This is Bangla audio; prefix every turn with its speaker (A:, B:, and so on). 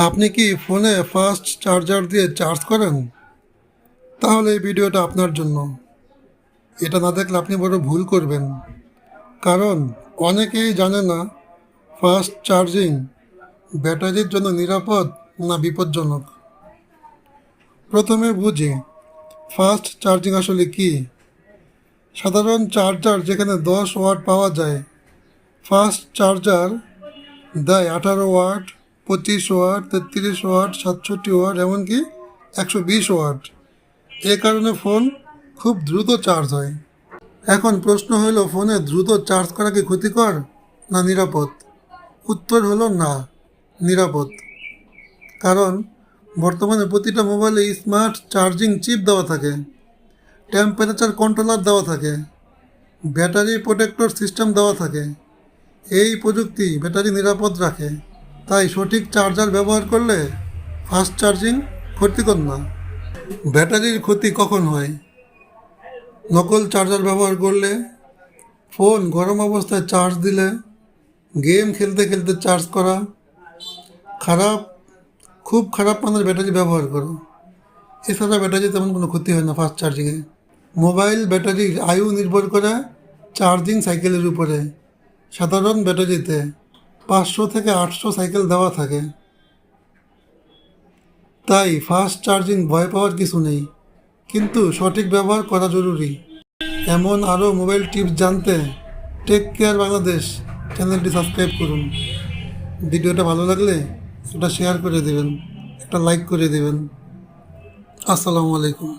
A: আপনি কি ফোনে ফাস্ট চার্জার দিয়ে চার্জ করেন? তাহলে এই ভিডিওটা আপনার জন্য। এটা না দেখলে আপনি বড় ভুল করবেন। কারণ অনেকেই জানে না ফাস্ট চার্জিং ব্যাটারির জন্য নিরাপদ না বিপজ্জনক। প্রথমে বুঝি ফাস্ট চার্জিং আসলে কি। সাধারণ চার্জার যেখানে 10 ওয়াট পাওয়া যায়, ফাস্ট চার্জার দেয় 18 ওয়াট, 25 ওয়াট, 33 ওয়াট, 67 ওয়াট, এমনকি 120 ওয়াট। এ কারণে ফোন খুব দ্রুত চার্জ হয়। এখন প্রশ্ন হলো, ফোনে দ্রুত চার্জ করা কি ক্ষতিকর না নিরাপদ? উত্তর হলো না, নিরাপদ। কারণ বর্তমানে প্রতিটা মোবাইলে স্মার্ট চার্জিং চিপ দেওয়া থাকে, টেম্পারেচার কন্ট্রোলার দেওয়া থাকে, ব্যাটারি প্রোটেক্টর সিস্টেম দেওয়া থাকে। এই প্রযুক্তি ব্যাটারি নিরাপদ রাখে। তাই সঠিক চার্জার ব্যবহার করলে ফাস্ট চার্জিং ক্ষতিকর না। ব্যাটারির ক্ষতি কখন হয়? নকল চার্জার ব্যবহার করলে, ফোন গরম অবস্থায় চার্জ দিলে, গেম খেলতে খেলতে চার্জ করা, খুব খারাপ মানের ব্যাটারি ব্যবহার করো। এছাড়া ব্যাটারি তেমন কোনো ক্ষতি হয় না ফাস্ট চার্জিংয়ে। মোবাইল ব্যাটারির আয়ু নির্ভর করে চার্জিং সাইকেলের উপরে। সাধারণ ব্যাটারিতে 500 থেকে 800 সাইকেল দেওয়া থাকে। তাই ফাস্ট চার্জিং ভয় পাওয়ার কিছু নেই, কিন্তু সঠিক ব্যবহার করা জরুরি। এমন আরও মোবাইল টিপস জানতে টেক কেয়ার বাংলাদেশ চ্যানেলটি সাবস্ক্রাইব করুন। ভিডিওটা ভালো লাগলে একটা শেয়ার করে দেবেন, একটা লাইক করে দেবেন। আসসালামু আলাইকুম।